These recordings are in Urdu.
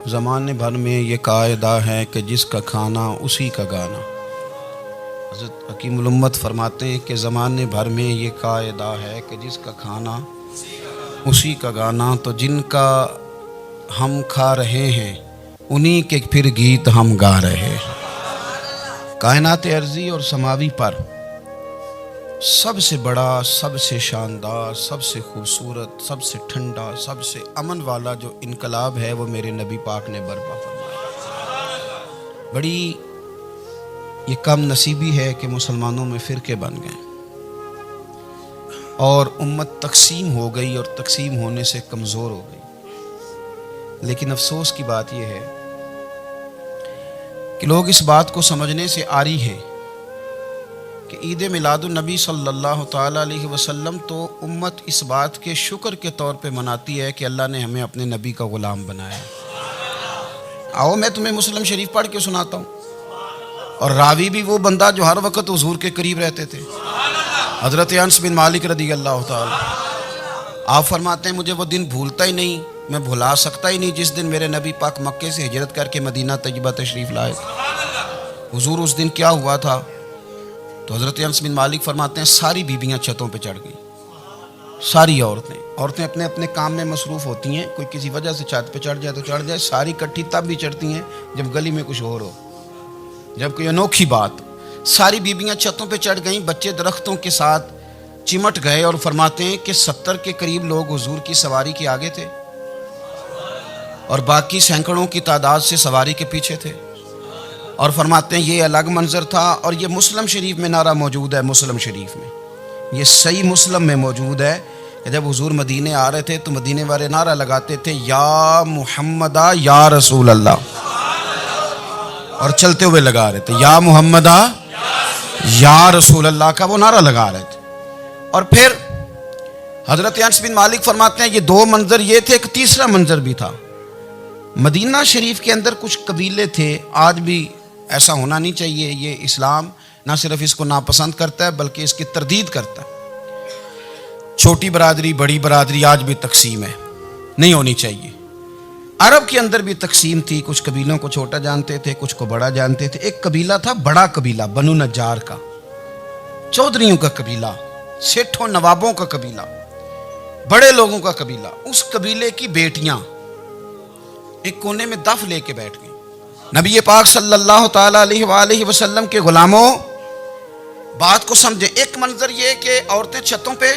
زمانے بھر میں یہ قاعدہ ہے کہ جس کا کھانا اسی کا گانا۔ حضرت حکیم الامت فرماتے ہیں کہ زمانے بھر میں یہ قاعدہ ہے کہ جس کا کھانا اسی کا گانا، تو جن کا ہم کھا رہے ہیں انہی کے پھر گیت ہم گا رہے ہیں۔ کائنات ارضی اور سماوی پر سب سے بڑا، سب سے شاندار، سب سے خوبصورت، سب سے ٹھنڈا، سب سے امن والا جو انقلاب ہے وہ میرے نبی پاک نے برپا فرمایا۔ بڑی یہ کم نصیبی ہے کہ مسلمانوں میں فرقے بن گئے اور امت تقسیم ہو گئی اور تقسیم ہونے سے کمزور ہو گئی۔ لیکن افسوس کی بات یہ ہے کہ لوگ اس بات کو سمجھنے سے عاری ہیں کہ عید میلاد النبی صلی اللہ تعالیٰ علیہ وسلم تو امت اس بات کے شکر کے طور پہ مناتی ہے کہ اللہ نے ہمیں اپنے نبی کا غلام بنایا۔ آؤ میں تمہیں مسلم شریف پڑھ کے سناتا ہوں، اور راوی بھی وہ بندہ جو ہر وقت حضور کے قریب رہتے تھے، حضرت انس بن مالک رضی اللہ تعالیٰ۔ آپ فرماتے ہیں مجھے وہ دن بھولتا ہی نہیں، میں بھلا سکتا ہی نہیں جس دن میرے نبی پاک مکے سے ہجرت کر کے مدینہ طیبہ تشریف لائے۔ حضور اس دن کیا ہوا تھا؟ تو حضرت انس بن مالک فرماتے ہیں ساری بیبیاں چھتوں پہ چڑھ گئی، ساری عورتیں اپنے اپنے کام میں مصروف ہوتی ہیں، کوئی کسی وجہ سے چھت پہ چڑھ جائے تو چڑھ جائے، ساری کٹھی تب بھی چڑھتی ہیں جب گلی میں کچھ اور ہو، جب کوئی انوکھی بات۔ ساری بیبیاں چھتوں پہ چڑھ گئیں، بچے درختوں کے ساتھ چمٹ گئے، اور فرماتے ہیں کہ 70 کے قریب لوگ حضور کی سواری کے آگے تھے اور باقی سینکڑوں کی تعداد سے سواری کے پیچھے تھے، اور فرماتے ہیں یہ الگ منظر تھا۔ اور یہ مسلم شریف میں نعرہ موجود ہے، مسلم شریف میں، یہ صحیح مسلم میں موجود ہے کہ جب حضور مدینے آ رہے تھے تو مدینے والے نعرہ لگاتے تھے یا محمدہ یا رسول اللہ، اور چلتے ہوئے لگا رہے تھے یا محمدہ یا رسول اللہ کا وہ نعرہ لگا رہے تھے۔ اور پھر حضرت انس بن مالک فرماتے ہیں یہ دو منظر یہ تھے، ایک تیسرا منظر بھی تھا۔ مدینہ شریف کے اندر کچھ قبیلے تھے، آج بھی ایسا ہونا نہیں چاہیے، یہ اسلام نہ صرف اس کو ناپسند کرتا ہے بلکہ اس کی تردید کرتا ہے۔ چھوٹی برادری بڑی برادری آج بھی تقسیم ہے، نہیں ہونی چاہیے۔ عرب کے اندر بھی تقسیم تھی، کچھ قبیلوں کو چھوٹا جانتے تھے، کچھ کو بڑا جانتے تھے۔ ایک قبیلہ تھا بڑا قبیلہ، بنو نجار کا، چودھریوں کا قبیلہ، سیٹھوں نوابوں کا قبیلہ، بڑے لوگوں کا قبیلہ۔ اس قبیلے کی بیٹیاں ایک کونے میں دف لے کے بیٹھ گئیں۔ نبی پاک صلی اللہ تعالیٰ علیہ وآلہ وسلم کے غلاموں بات کو سمجھیں۔ ایک منظر یہ کہ عورتیں چھتوں پہ،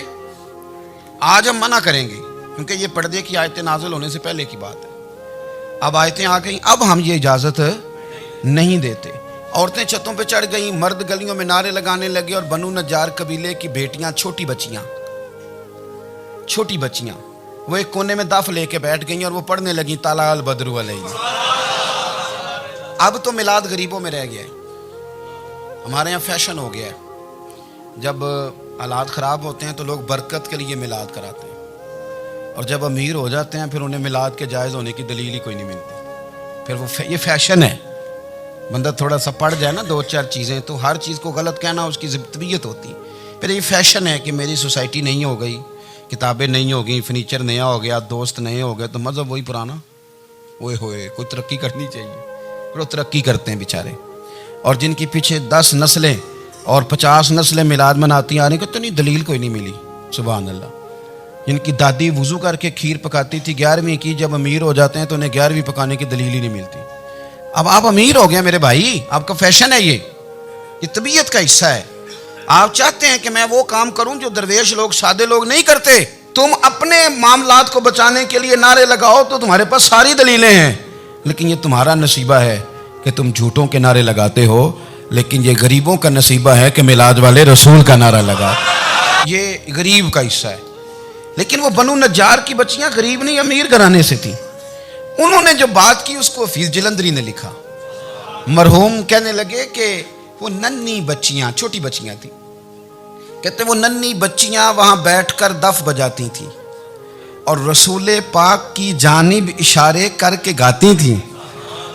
آج ہم منع کریں گے کیونکہ یہ پردے کی آیتیں نازل ہونے سے پہلے کی بات ہے، اب آیتیں آ گئیں، اب ہم یہ اجازت نہیں دیتے۔ عورتیں چھتوں پہ چڑھ گئیں، مرد گلیوں میں نعرے لگانے لگے، اور بنو نجار قبیلے کی بیٹیاں، چھوٹی بچیاں وہ ایک کونے میں دف لے کے بیٹھ گئیں اور وہ پڑھنے لگیں طلع البدر علیہ۔ اب تو میلاد غریبوں میں رہ گیا ہے، ہمارے یہاں فیشن ہو گیا ہے، جب حالات خراب ہوتے ہیں تو لوگ برکت کے لیے میلاد کراتے ہیں، اور جب امیر ہو جاتے ہیں پھر انہیں میلاد کے جائز ہونے کی دلیل ہی کوئی نہیں ملتی، پھر وہ یہ فیشن ہے۔ بندہ تھوڑا سا پڑھ جائے نا دو چار چیزیں تو ہر چیز کو غلط کہنا اس کی طبیعت ہوتی، پھر یہ فیشن ہے کہ میری سوسائٹی نہیں ہو گئی، کتابیں نہیں ہو گئی، فرنیچر نیا ہو گیا، دوست نئے ہو گئے، تو مذہب وہی پرانا۔ اوئے ہوئے کوئی ترقی کرنی چاہیے، پھر وہ ترقی کرتے ہیں بیچارے، اور جن کی پیچھے 10 نسلیں اور 50 نسلیں میلاد مناتی آ رہی ہیں، اتنی دلیل کوئی نہیں ملی، سبحان اللہ۔ جن کی دادی وضو کر کے کھیر پکاتی تھی 11ویں کی، جب امیر ہو جاتے ہیں تو انہیں 11ویں پکانے کی دلیل ہی نہیں ملتی۔ اب آپ امیر ہو گئے میرے بھائی، آپ کا فیشن ہے، یہ طبیعت کا حصہ ہے۔ آپ چاہتے ہیں کہ میں وہ کام کروں جو درویش لوگ، سادے لوگ نہیں کرتے۔ تم اپنے معاملات کو بچانے کے لیے نعرے لگاؤ تو تمہارے پاس ساری دلیلیں ہیں، لیکن یہ تمہارا نصیبہ ہے کہ تم جھوٹوں کے نعرے لگاتے ہو، لیکن یہ غریبوں کا نصیبہ ہے کہ میلاد والے رسول کا نعرہ لگا۔ یہ غریب کا حصہ ہے۔ لیکن وہ بنو نجار کی بچیاں غریب نہیں، امیر گھرانے سے تھیں۔ انہوں نے جو بات کی اس کو حفیظ جلندری نے لکھا۔ مرحوم کہنے لگے کہ وہ ننھی بچیاں، چھوٹی بچیاں تھیں، کہتے وہ ننھی بچیاں وہاں بیٹھ کر دف بجاتی تھیں اور رسول پاک کی جانب اشارے کر کے گاتی تھیں،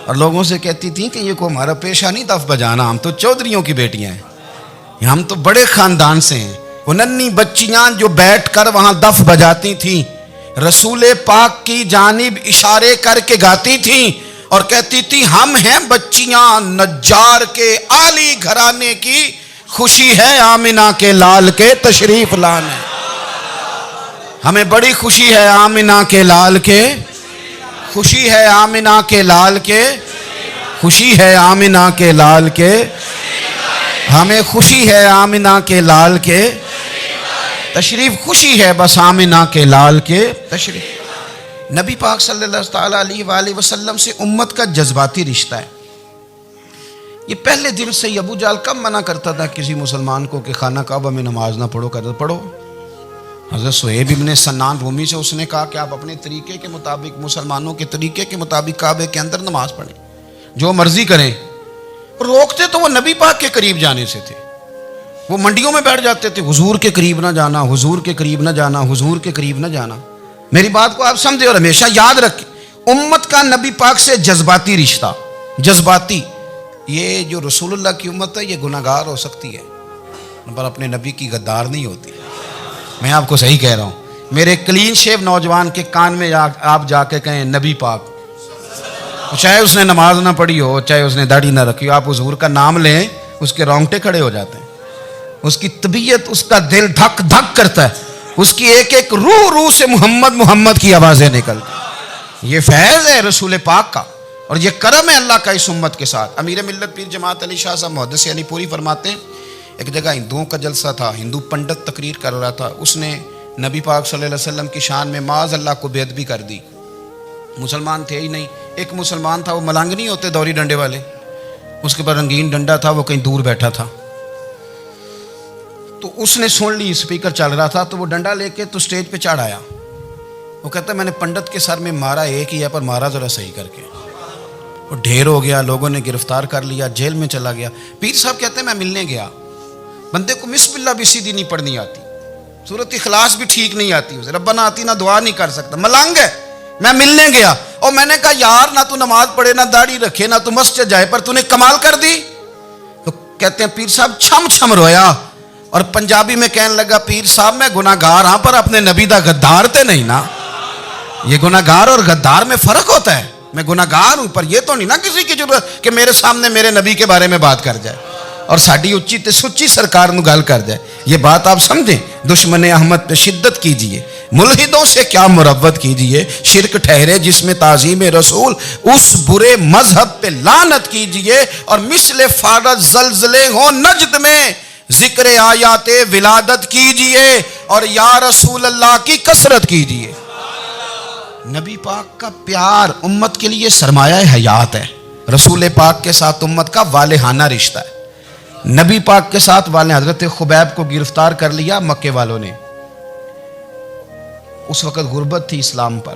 اور لوگوں سے کہتی تھیں کہ یہ کو ہمارا پیشہ نہیں دف بجانا، ہم تو چودھریوں کی بیٹیاں ہیں، ہم تو بڑے خاندان سے ہیں۔ وہ ننھی بچیاں جو بیٹھ کر وہاں دف بجاتی تھیں، رسول پاک کی جانب اشارے کر کے گاتی تھیں اور کہتی تھی ہم ہیں بچیاں نجار کے عالی گھرانے کی، خوشی ہے آمنہ کے لال کے تشریف لانے، ہمیں بڑی خوشی ہے آمنہ کے لال کے، خوشی ہے آمنہ کے لال کے، خوشی ہے آمنہ کے لال کے، ہمیں خوشی ہے آمنہ کے لال کے تشریف، خوشی ہے بس آمنہ کے لال کے تشریف۔ نبی پاک صلی اللہ تعالیٰ علیہ وآلہ وسلم سے امت کا جذباتی رشتہ ہے۔ یہ پہلے دن سے ابو جہل کب منع کرتا تھا کسی مسلمان کو کہ خانہ کعبہ میں نماز نہ پڑھو، کہتا پڑھو۔ حضرت صہیب ابن سنان رومی سے اس نے کہا کہ آپ اپنے طریقے کے مطابق، مسلمانوں کے طریقے کے مطابق کعبے کے اندر نماز پڑھیں، جو مرضی کریں۔ روکتے تو وہ نبی پاک کے قریب جانے سے تھے، وہ منڈیوں میں بیٹھ جاتے تھے، حضور کے قریب نہ جانا، حضور کے قریب نہ جانا، حضور کے قریب نہ جانا۔ میری بات کو آپ سمجھے اور ہمیشہ یاد رکھیں، امت کا نبی پاک سے جذباتی رشتہ، جذباتی۔ یہ جو رسول اللہ کی امت ہے یہ گناہ گار ہو سکتی ہے پر اپنے نبی کی غدار نہیں ہوتی۔ میں آپ کو صحیح کہہ رہا ہوں، میرے کلین شیو نوجوان کے کان میں آپ جا کے کہیں نبی پاک، چاہے اس نے نماز نہ پڑھی ہو، چاہے اس نے داڑھی نہ رکھی ہو، آپ حضور کا نام لیں اس کے رونگٹے کھڑے ہو جاتے ہیں، اس کی طبیعت، اس کا دل دھک دھک کرتا ہے، اس کی ایک ایک روح سے محمد محمد کی آوازیں نکلتی۔ یہ فیض ہے رسول پاک کا اور یہ کرم ہے اللہ کا اس امت کے ساتھ۔ امیر ملت پیر جماعت علی شاہ صاحب محدث علی پوری فرماتے ہیں ایک جگہ ہندوؤں کا جلسہ تھا، ہندو پنڈت تقریر کر رہا تھا، اس نے نبی پاک صلی اللہ علیہ وسلم کی شان میں معاذ اللہ کو بے ادبی کر دی۔ مسلمان تھے ہی نہیں، ایک مسلمان تھا، وہ ملنگ نہیں ہوتے دوری ڈنڈے والے، اس کے پاس رنگین ڈنڈا تھا، وہ کہیں دور بیٹھا تھا، تو اس نے سن لی اسپیکر چل رہا تھا، تو وہ ڈنڈا لے کے تو سٹیج پہ چڑھ آیا۔ وہ کہتا ہے میں نے پنڈت کے سر میں مارا ایک ہی ہے پر مارا ذرا صحیح کر کے۔ وہ ڈھیر ہو گیا، لوگوں نے گرفتار کر لیا، جیل میں چلا گیا۔ پیر صاحب کہتے ہیں میں ملنے گیا، بندے کو بسم اللہ بھی سیدھی نہیں پڑھنی آتی، سورۃ اخلاص بھی ٹھیک نہیں آتی، اسے ربنا آتینا دعا نہیں کر سکتا، ملنگ ہے۔ میں ملنے گیا اور میں نے کہا یار نہ تو نماز پڑھے، نہ داڑھی رکھے، نہ تو مسجد جائے، پر تو نے کمال کر دی۔ تو کہتے ہیں پیر صاحب چھم چھم رویا اور پنجابی میں کہنے لگا پیر صاحب میں گناہ گار ہاں پر اپنے نبی دا غدار تے نہیں نا۔ یہ گناہ گار اور غدار میں فرق ہوتا ہے، میں گناہ گار ہوں پر یہ تو نہیں نا کسی کی ضرورت کہ میرے سامنے میرے نبی کے بارے میں بات کر جائے اور ساڈی اچھی تے سچی سرکار نو گل کر جائے۔ یہ بات آپ سمجھیں، دشمن احمد پہ شدت کیجئے، ملحدوں سے کیا مروت کیجئے، شرک ٹھہرے جس میں تعظیم رسول، اس برے مذہب پہ لعنت کیجئے، اور مثل فارض زلزلے ہوں نجد میں ذکر آیات ولادت کیجئے اور یا رسول اللہ کی کثرت کیجئے۔ نبی پاک کا پیار امت کے لیے سرمایہ حیات ہے۔ رسول پاک کے ساتھ امت کا والہانہ رشتہ ہے۔ نبی پاک کے ساتھ والے حضرت خبیب کو گرفتار کر لیا مکے والوں نے، اس وقت غربت تھی اسلام پر،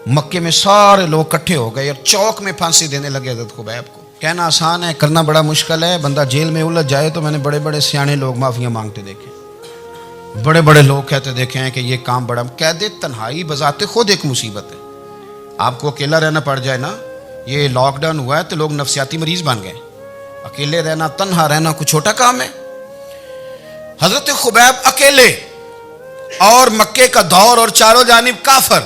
مکے میں سارے لوگ کٹھے ہو گئے اور چوک میں پھانسی دینے لگے حضرت خبیب کو۔ کہنا آسان ہے، کرنا بڑا مشکل ہے، بندہ جیل میں الجھ جائے تو میں نے بڑے بڑے سیانے لوگ معافیاں مانگتے دیکھے، بڑے بڑے لوگ کہتے دیکھے ہیں کہ یہ کام بڑا، قید تنہائی بذات خود ایک مصیبت ہے۔ آپ کو اکیلا رہنا پڑ جائے نا، یہ لاک ڈاؤن ہوا ہے تو لوگ نفسیاتی مریض بن گئے، اکیلے رہنا، تنہا رہنا کوئی چھوٹا کام ہے۔ حضرت خبیب اکیلے اور مکے کا دور اور چاروں جانب کافر،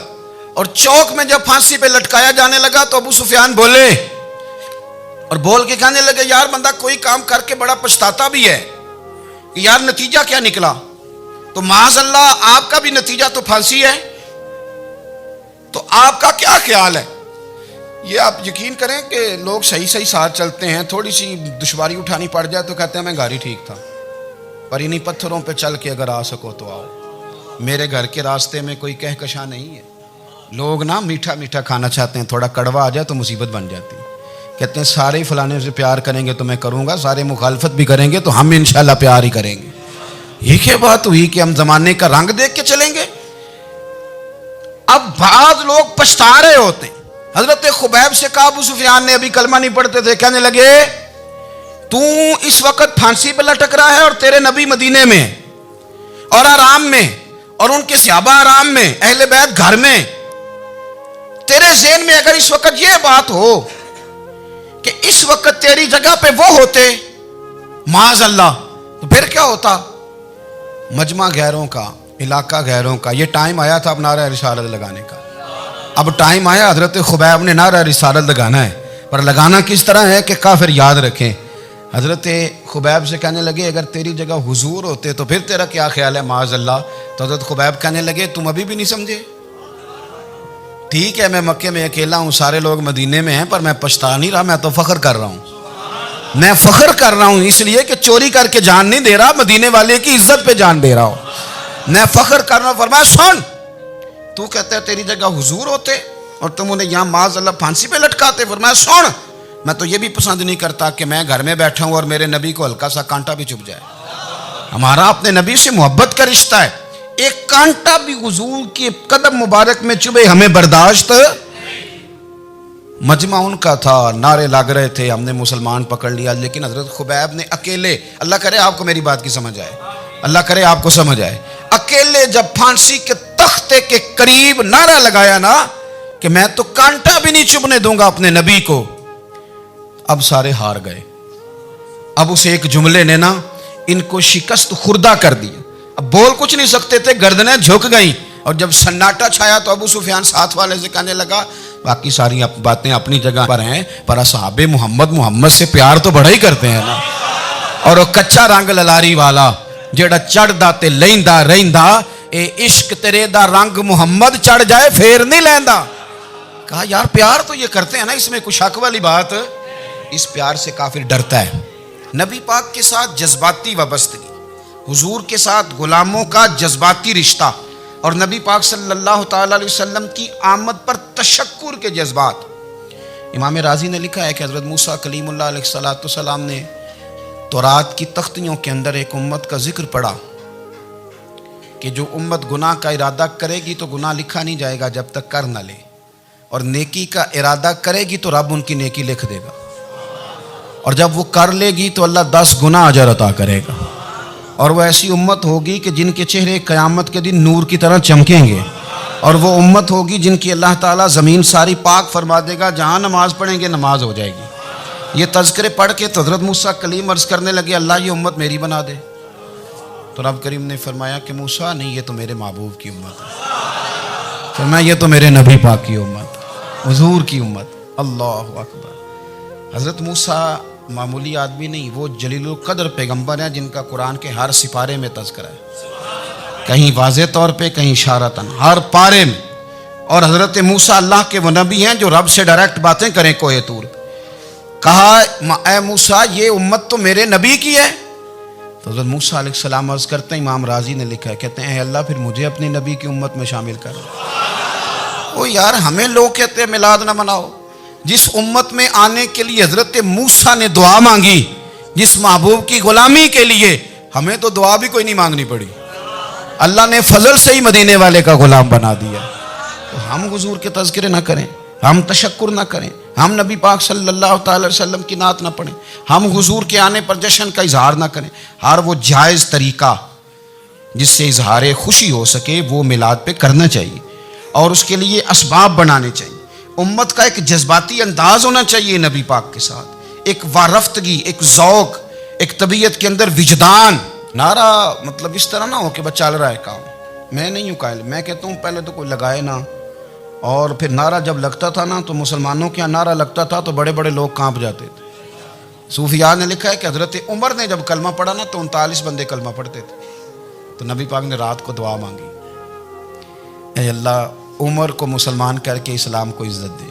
اور چوک میں جب پھانسی پہ لٹکایا جانے لگا تو ابو سفیان بولے اور بول کے کہنے لگے یار بندہ کوئی کام کر کے بڑا پچھتاتا بھی ہے کہ یار نتیجہ کیا نکلا، تو معاذ اللہ آپ کا بھی نتیجہ تو پھانسی ہے، تو آپ کا کیا خیال ہے؟ یہ آپ یقین کریں کہ لوگ صحیح صحیح ساتھ چلتے ہیں، تھوڑی سی دشواری اٹھانی پڑ جائے تو کہتے ہیں میں گاڑی ٹھیک تھا، پر انہی پتھروں پہ چل کے اگر آ سکو تو آؤ۔ میرے گھر کے راستے میں کوئی کہکشاں نہیں ہے، لوگ نا میٹھا میٹھا کھانا چاہتے ہیں، تھوڑا کڑوا آ جائے تو مصیبت بن جاتی ہے۔ کہتے ہیں سارے فلانے سے پیار کریں گے تو میں کروں گا، سارے مخالفت بھی کریں گے تو ہم انشاءاللہ پیار ہی کریں گے۔ یہ کیا بات ہوئی کہ ہم زمانے کا رنگ دیکھ کے چلیں گے؟ اب بعض لوگ پچھتا رہے ہوتے ہیں۔ حضرت خبیب سے کہا ابو سفیان نے، ابھی کلمہ نہیں پڑھتے تھے، کہنے لگے تو اس وقت پھانسی پہ لٹک رہا ہے اور تیرے نبی مدینے میں اور آرام میں، اور ان کے صحابہ آرام میں، اہل بیت گھر میں، تیرے ذہن میں اگر اس وقت یہ بات ہو کہ اس وقت تیری جگہ پہ وہ ہوتے معاذ اللہ، تو پھر کیا ہوتا؟ مجمع غیروں کا، علاقہ غیروں کا. یہ ٹائم آیا تھا اب نعرہ رسالت لگانے کا. اب ٹائم آیا حضرت خبیب نے نعرہ رسالت لگانا ہے. پر لگانا کس طرح ہے کہ کافر یاد رکھیں. حضرت خبیب سے کہنے لگے اگر تیری جگہ حضور ہوتے تو پھر تیرا کیا خیال ہے معاذ اللہ. تو حضرت خبیب کہنے لگے تم ابھی بھی نہیں سمجھے. ٹھیک ہے میں مکے میں اکیلا ہوں, سارے لوگ مدینے میں ہیں, پر میں پچھتا نہیں رہا, میں تو فخر کر رہا ہوں. میں فخر کر رہا ہوں اس لیے کہ چوری کر کے جان نہیں دے رہا, مدینے والے کی عزت پہ جان دے رہا ہوں. میں فخر کر رہا ہوں. فرمایا سن, تو کہتا ہے تیری جگہ حضور ہوتے اور تم انہیں یہاں معاذ اللہ پھانسی پہ لٹکاتے. فرمایا سن, میں تو یہ بھی پسند نہیں کرتا کہ میں گھر میں بیٹھا ہوں اور میرے نبی کو ہلکا سا کانٹا بھی چبھ جائے. ہمارا اپنے نبی سے محبت کا رشتہ ہے. ایک کانٹا بھی حضور کے قدم مبارک میں چبھے ہمیں برداشت. مجمع ان کا تھا, نعرے لگ رہے تھے, ہم نے مسلمان پکڑ لیا. لیکن حضرت خبیب نے اکیلے, اللہ کرے آپ کو میری بات کی سمجھ آئے, اللہ کرے آپ کو سمجھ آئے, اکیلے جب پھانسی کے تختے کے قریب نعرہ لگایا نا کہ میں تو کانٹا بھی نہیں چبھنے دوں گا اپنے نبی کو, اب سارے ہار گئے. اب اس ایک جملے نے نا ان کو شکست خوردہ کر دی. اب بول کچھ نہیں سکتے تھے, گردنیں جھک گئیں. اور جب سناٹا چھایا تو ابو سفیان ساتھ والے سے کہنے لگا باقی ساری باتیں اپنی جگہ پر ہیں, پر اصحاب محمد سے پیار تو بڑا ہی کرتے ہیں نا. اور وہ کچا رنگ للاری والا جیڑا چڑھدا تے لیندا رہندا, اے عشق تیرے دا رنگ محمد چڑھ جائے پھر نہیں لیندا. کہا یار پیار تو یہ کرتے ہیں نا, اس میں کوئی شک والی بات. اس پیار سے کافر ڈرتا ہے. نبی پاک کے ساتھ جذباتی وابستگی, حضور کے ساتھ غلاموں کا جذباتی رشتہ, اور نبی پاک صلی اللہ تعالی علیہ وسلم کی آمد پر تشکر کے جذبات. امام رازی نے لکھا ہے کہ حضرت موسیٰ کلیم اللہ علیہ السلام نے تورات کی تختیوں کے اندر ایک امت کا ذکر پڑھا کہ جو امت گناہ کا ارادہ کرے گی تو گناہ لکھا نہیں جائے گا جب تک کر نہ لے, اور نیکی کا ارادہ کرے گی تو رب ان کی نیکی لکھ دے گا, اور جب وہ کر لے گی تو اللہ 10 گنا اجر عطا کرے گا. اور وہ ایسی امت ہوگی کہ جن کے چہرے قیامت کے دن نور کی طرح چمکیں گے, اور وہ امت ہوگی جن کی اللہ تعالیٰ زمین ساری پاک فرما دے گا, جہاں نماز پڑھیں گے نماز ہو جائے گی. یہ تذکرے پڑھ کے تو حضرت موسیٰ کلیم عرض کرنے لگے اللہ یہ امت میری بنا دے. تو رب کریم نے فرمایا کہ موسیٰ نہیں, یہ تو میرے محبوب کی امت ہے. فرمایا یہ تو میرے نبی پاک کی امت, حضور کی امت. اللہ اکبر. حضرت موسیٰ معمولی آدمی نہیں, وہ جلیل القدر پیغمبر ہیں جن کا قرآن کے ہر سپارے میں تذکرہ ہے, کہیں واضح طور پہ کہیں اشارتاً, ہر پارے میں. اور حضرت موسیٰ اللہ کے وہ نبی ہیں جو رب سے ڈائریکٹ باتیں کریں کوہ طور. کہا اے موسیٰ یہ امت تو میرے نبی کی ہے. تو حضرت موسیٰ علیہ السلام عرض کرتے ہیں, امام رازی نے لکھا ہے, کہتے ہیں اے اللہ پھر مجھے اپنی نبی کی امت میں شامل کر. او یار ہمیں لوگ کہتے ہیں میلاد نہ مناؤ, جس امت میں آنے کے لیے حضرت موسیٰ نے دعا مانگی, جس محبوب کی غلامی کے لیے, ہمیں تو دعا بھی کوئی نہیں مانگنی پڑی, اللہ نے فضل سے ہی مدینے والے کا غلام بنا دیا. تو ہم حضور کے تذکرے نہ کریں, ہم تشکر نہ کریں, ہم نبی پاک صلی اللہ تعالی وسلم کی نعت نہ پڑھیں, ہم حضور کے آنے پر جشن کا اظہار نہ کریں. ہر وہ جائز طریقہ جس سے اظہار خوشی ہو سکے وہ میلاد پہ کرنا چاہیے, اور اس کے لیے اسباب بنانے چاہیے. امت کا ایک جذباتی انداز ہونا چاہیے نبی پاک کے ساتھ, ایک وارفتگی, ایک ذوق, ایک طبیعت کے اندر وجدان. نعرہ مطلب اس طرح نہ ہو کہ بس چل رہا ہے کام. میں نہیں ہوں قائل, میں کہتا ہوں پہلے تو کوئی لگائے نہ, اور پھر نعرہ جب لگتا تھا نا تو مسلمانوں کے یہاں نعرہ لگتا تھا تو بڑے بڑے لوگ کانپ جاتے تھے. صوفیاء نے لکھا ہے کہ حضرت عمر نے جب کلمہ پڑھا نا تو 39 بندے کلمہ پڑھتے تھے. تو نبی پاک نے رات کو دعا مانگی, اے اللہ عمر کو مسلمان کر کے اسلام کو عزت دے.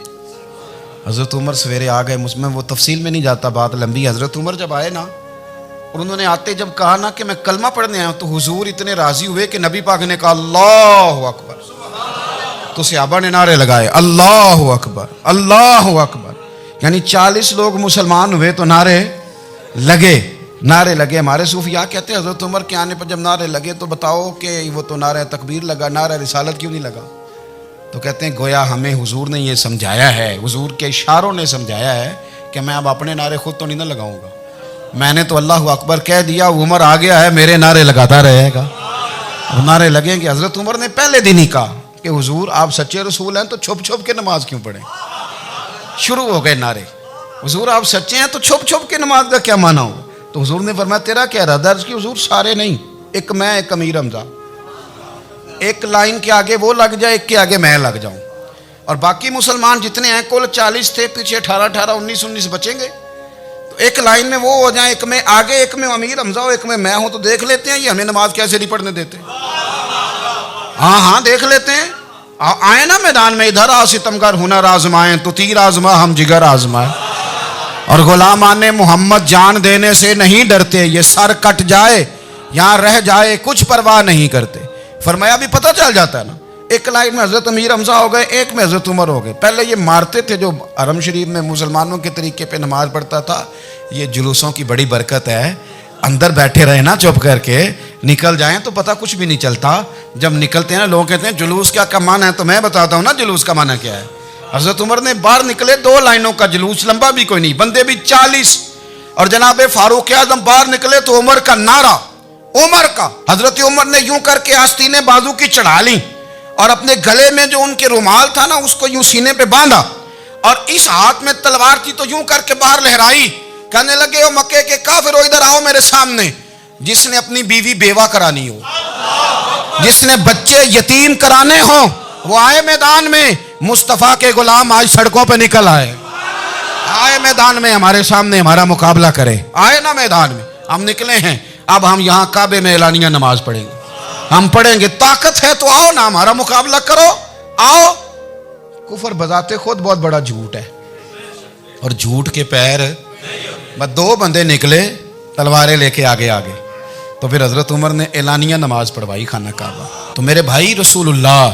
حضرت عمر سویرے آ گئے, میں وہ تفصیل میں نہیں جاتا, بات لمبی. حضرت عمر جب آئے نا اور انہوں نے آتے جب کہا نا کہ میں کلمہ پڑھنے آیا, تو حضور اتنے راضی ہوئے کہ نبی پاک نے کہا اللہ اکبر. تو صحابہ نے نعرے لگائے اللہ اکبر اللہ اکبر, یعنی 40 لوگ مسلمان ہوئے تو نعرے لگے. ہمارے صوفیاء کہتے ہیں حضرت عمر کے آنے پر جب نعرے لگے تو بتاؤ کہ وہ تو نعرہ تکبیر لگا, نعرہ رسالت کیوں نہیں لگا؟ تو کہتے ہیں گویا ہمیں حضور نے یہ سمجھایا ہے, حضور کے اشاروں نے سمجھایا ہے کہ میں اب اپنے نعرے خود تو نہیں نہ لگاؤں گا, میں نے تو اللہ اکبر کہہ دیا, عمر آ گیا ہے میرے نعرے لگاتا رہے گا. نعرے لگیں گے. حضرت عمر نے پہلے دن ہی کہا کہ حضور آپ سچے رسول ہیں تو چھپ چھپ کے نماز کیوں پڑھیں. شروع ہو گئے نعرے, حضور آپ سچے ہیں تو چھپ چھپ کے نماز کا کیا معنی ہو. تو حضور نے فرمایا تیرا کیا ارادہ؟ عرض کی حضور سارے نہیں, ایک میں ایک امیر حمزہ. ایک لائن کے آگے وہ لگ جائے، ایک کے آگے میں لگ جاؤں، اور باقی مسلمان جتنے ہیں کل 40 تھے، پیچھے 18 19 بچیں گے، تو ایک لائن میں وہ ہو جائیں، ایک میں آگے، ایک میں امیر حمزہ ہو، ایک میں ہوں، تو دیکھ لیتے ہیں یہ ہمیں نماز کیسے نہیں پڑھنے دیتے۔ ہاں دیکھ لیتے ہیں، آئے نا میدان میں، ادھر آ ستمگر ہنر آزمائیں، تو تیر آزما ہم جگر آزمائیں، اور غلامان محمد جان دینے سے نہیں ڈرتے، یہ سر کٹ جائے یہاں رہ جائے کچھ پرواہ نہیں کرتے۔ فرمایا بھی پتہ چل جاتا ہے نا، ایک لائن میں حضرت امیر حمزہ ہو گئے، ایک میں حضرت عمر ہو گئے۔ پہلے یہ مارتے تھے، جو حرم شریف میں مسلمانوں کے طریقے پہ نماز پڑھتا تھا، یہ جلوسوں کی بڑی برکت ہے، اندر بیٹھے رہے نا چپ کر کے، نکل جائیں تو پتہ کچھ بھی نہیں چلتا۔ جب نکلتے ہیں نا لوگ کہتے ہیں جلوس کیا معنی ہے، تو میں بتاتا ہوں نا جلوس کا معنی کیا ہے۔ حضرت عمر نے باہر نکلے 2 لائنوں کا جلوس، لمبا بھی کوئی نہیں، بندے بھی 40، اور جناب فاروق اعظم باہر نکلے تو عمر کا نعرہ، عمر کا، حضرت عمر نے یوں کر کے آستینیں بازو کی چڑھا لی، اور اپنے گلے میں جو ان کے رومال تھا نا اس کو یوں سینے پہ باندھا، اور اس ہاتھ میں تلوار تھی تو یوں کر کے باہر لہرائی، کہنے لگے او مکے کے کافرو ادھر آؤ میرے سامنے، جس نے اپنی بیوی بیوہ کرانی ہو، جس نے بچے یتیم کرانے ہوں، وہ آئے میدان میں، مصطفیٰ کے غلام آج سڑکوں پہ نکل آئے میدان میں، ہمارے سامنے ہمارا مقابلہ کرے، آئے نا میدان میں، ہم نکلے ہیں، اب ہم یہاں کعبے میں اعلانیہ نماز پڑھیں گے، ہم پڑھیں گے، طاقت ہے تو آؤ نا ہمارا مقابلہ کرو، آؤ۔ کفر بذات خود بہت بڑا جھوٹ ہے، اور جھوٹ کے پیر، بس 2 بندے نکلے تلواریں لے کے آگے، تو پھر حضرت عمر نے اعلانیہ نماز پڑھوائی خانہ کعبہ۔ تو میرے بھائی رسول اللہ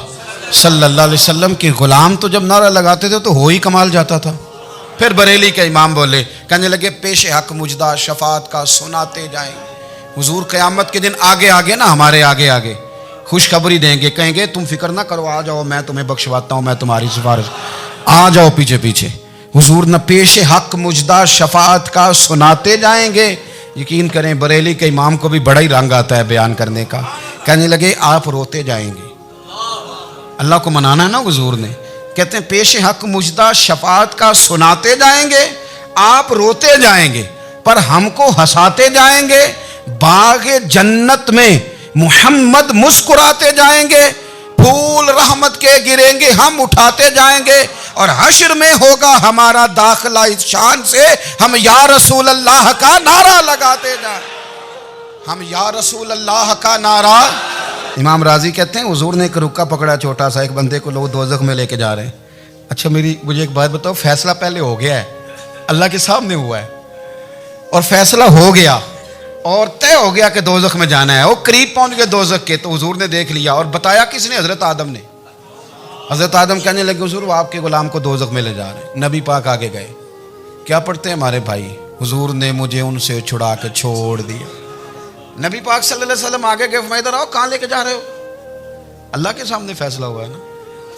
صلی اللہ علیہ وسلم کے غلام تو جب نعرہ لگاتے تھے تو ہو ہی کمال جاتا تھا۔ پھر بریلی کے امام بولے، کہنے لگے پیش حق مجدہ شفاعت کا سناتے جائیں، حضور قیامت کے دن آگے نا ہمارے آگے خوشخبری دیں گے، کہیں گے تم فکر نہ کرو، آ جاؤ میں تمہیں بخشواتا ہوں، میں تمہاری سفارش، آ جاؤ پیچھے۔ حضور نہ پیش حق مجدہ شفاعت کا سناتے جائیں گے۔ یقین کریں بریلی کے امام کو بھی بڑا ہی رنگ آتا ہے بیان کرنے کا، کہنے لگے آپ روتے جائیں گے، اللہ کو منانا ہے نا حضور نے، کہتے ہیں پیش حق مجدہ شفاعت کا سناتے جائیں گے، آپ روتے جائیں گے، پر ہم کو ہنساتے جائیں گے، باغ جنت میں محمد مسکراتے جائیں گے، پھول رحمت کے گریں گے ہم اٹھاتے جائیں گے، اور حشر میں ہوگا ہمارا داخلہ اس شان سے ہم یا رسول اللہ کا نعرہ لگاتے جائیں، ہم یا رسول اللہ کا نعرہ۔ امام راضی کہتے ہیں حضور نے ایک رکا پکڑا چھوٹا سا، ایک بندے کو لوگ دوزخ میں لے کے جا رہے ہیں، اچھا مجھے ایک بات بتاؤ، فیصلہ پہلے ہو گیا ہے، اللہ کے سامنے ہوا ہے، اور فیصلہ ہو گیا اور طے ہو گیا کہ دوزخ میں جانا ہے، وہ قریب پہنچ گئے دوزخ کے، تو حضور نے دیکھ لیا، اور بتایا کس نے؟ حضرت آدم نے۔ حضرت آدم کہنے لگے حضور وہ آپ کے غلام کو دوزخ میں لے جا رہے ہیں۔ نبی پاک آگے گئے، کیا پڑھتے ہیں ہمارے بھائی؟ حضور نے مجھے ان سے چھڑا کے چھوڑ دیا۔ نبی پاک صلی اللہ علیہ وسلم آگے گئے، فرمایا ادھر آؤ، کہاں لے کے جا رہے ہو؟ اللہ کے سامنے فیصلہ ہوا ہے نا،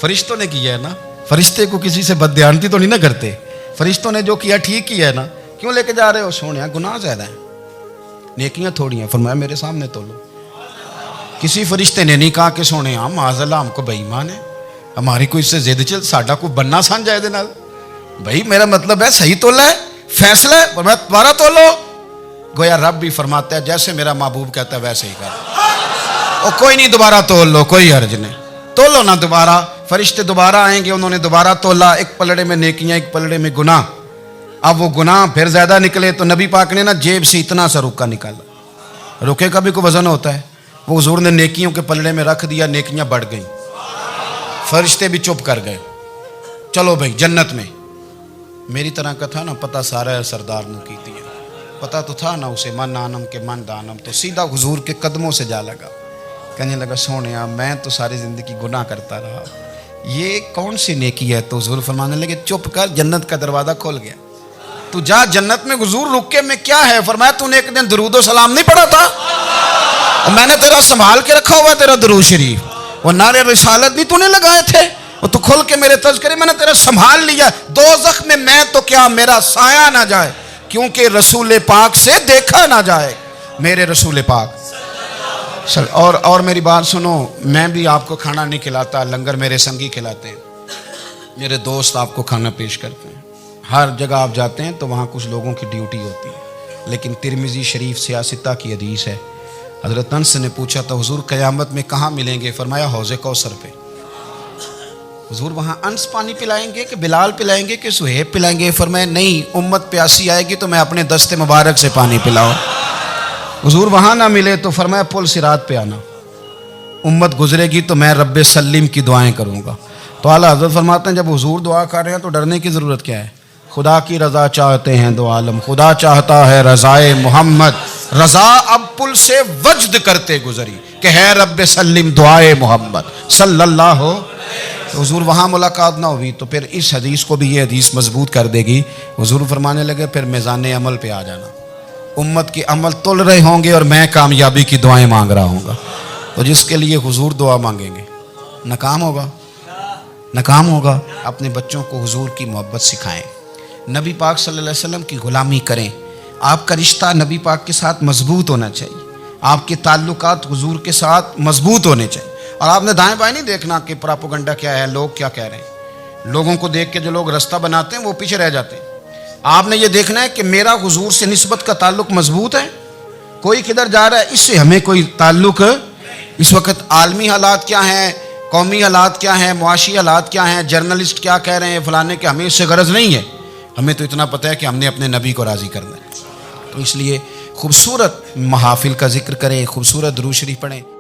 فرشتوں نے کیا ہے نا، فرشتے کو کسی سے بددیانتی تو نہیں نہ کرتے، فرشتوں نے جو کیا ٹھیک کیا ہے نا، کیوں لے کے جا رہے ہو؟ سونے گناہ زیادہ ہیں، نیکیاں تھوڑی ہیں، فرمایا میرے سامنے تو لو۔ کسی فرشتے نے نہیں کہا کہ سونے معاذ اللہ ہم کو بے ایمان ہے، ہماری کوئی اس سے زد چل ساڈا کوئی بننا سان جائے دے نال، بھائی میرا مطلب ہے صحیح تولا ہے، فیصلہ ہے، فرمایا دوبارہ تو لو۔ گویا رب بھی فرماتا ہے جیسے میرا محبوب کہتا ہے ویسے ہی کر، او کوئی نہیں دوبارہ تول لو، کوئی حرج نہیں، تولو نہ دوبارہ۔ فرشتے دوبارہ آئیں گے، انہوں نے دوبارہ تولا، ایک پلڑے میں نیکیاں ایک پلڑے میں گناہ۔ اب وہ گناہ پھر زیادہ نکلے تو نبی پاک نے نا جیب سے اتنا سا رکا نکالا، رکے کا بھی کوئی وزن ہوتا ہے، وہ حضور نے نیکیوں کے پلڑے میں رکھ دیا، نیکیاں بڑھ گئیں، فرشتے بھی چپ کر گئے، چلو بھائی جنت میں۔ میری طرح کا تھا نا پتہ سارا ہے سردار نے کی دیا، پتہ تو تھا نا اسے من آنم کے من دانم، تو سیدھا حضور کے قدموں سے جا لگا، کہنے لگا سونیا میں تو ساری زندگی گناہ کرتا رہا، یہ کون سی نیکی ہے؟ تو حضور فرمانے لگے چپ کر، جنت کا دروازہ کھول گیا، تو جا جنت میں۔ حضور رکے میں کیا ہے؟ فرمایا تو نے ایک دن درود و سلام نہیں پڑھا تھا، اور میں نے تیرا سنبھال کے رکھا ہوا تیرا درود شریف، وہ نعرے رسالت بھی تو نے لگائے تھے، وہ تو کھل کے میرے تذکرے میں نے تیرا سنبھال لیا، دوزخ میں میں تو کیا میرا سایہ نہ جائے، کیونکہ رسول پاک سے دیکھا نہ جائے، میرے رسول پاک۔ اور میری بات سنو، میں بھی آپ کو کھانا نہیں کھلاتا، لنگر میرے سنگی کھلاتے ہیں، میرے دوست آپ کو کھانا پیش کرتے ہیں، ہر جگہ آپ جاتے ہیں تو وہاں کچھ لوگوں کی ڈیوٹی ہوتی ہے، لیکن ترمذی شریف 66 کی حدیث ہے، حضرت انس نے پوچھا تو حضور قیامت میں کہاں ملیں گے؟ فرمایا حوض کوثر پہ۔ حضور وہاں انس پانی پلائیں گے کہ بلال پلائیں گے کہ سہیب پلائیں گے؟ فرمایا نہیں، امت پیاسی آئے گی تو میں اپنے دست مبارک سے پانی پلاؤں۔ حضور وہاں نہ ملے تو فرمایا پل صراط پہ آنا، امت گزرے گی تو میں رب سلیم کی دعائیں کروں گا۔ تو اعلیٰ حضرت فرماتے ہیں جب حضور دعا کر رہے ہیں تو ڈرنے کی ضرورت کیا ہے؟ خدا کی رضا چاہتے ہیں دو عالم، خدا چاہتا ہے رضائے محمد، رضا اب پل سے وجد کرتے گزری کہ ہے رب سلیم دعائے محمد صلی اللہ ہو۔ تو حضور وہاں ملاقات نہ ہوئی تو پھر اس حدیث کو بھی یہ حدیث مضبوط کر دے گی۔ حضور فرمانے لگے پھر میزان عمل پہ آ جانا، امت کے عمل تل رہے ہوں گے اور میں کامیابی کی دعائیں مانگ رہا ہوں گا۔ تو جس کے لیے حضور دعا مانگیں گے ناکام ہوگا، ناکام ہوگا۔ اپنے بچوں کو حضور کی محبت سکھائیں، نبی پاک صلی اللہ علیہ وسلم کی غلامی کریں۔ آپ کا رشتہ نبی پاک کے ساتھ مضبوط ہونا چاہیے، آپ کے تعلقات حضور کے ساتھ مضبوط ہونے چاہیے۔ اور آپ نے دائیں بائیں نہیں دیکھنا کہ پراپوگنڈا کیا ہے، لوگ کیا کہہ رہے ہیں۔ لوگوں کو دیکھ کے جو لوگ رستہ بناتے ہیں وہ پیچھے رہ جاتے ہیں۔ آپ نے یہ دیکھنا ہے کہ میرا حضور سے نسبت کا تعلق مضبوط ہے، کوئی کدھر جا رہا ہے اس سے ہمیں کوئی تعلق۔ اس وقت عالمی حالات کیا ہیں، قومی حالات کیا ہیں، معاشی حالات کیا ہیں، جرنلسٹ کیا کہہ رہے ہیں فلانے کے، ہمیں اس سے غرض نہیں ہے۔ ہمیں تو اتنا پتہ ہے کہ ہم نے اپنے نبی کو راضی کرنا ہے۔ تو اس لیے خوبصورت محافل کا ذکر کریں، خوبصورت درود شریف پڑھیں۔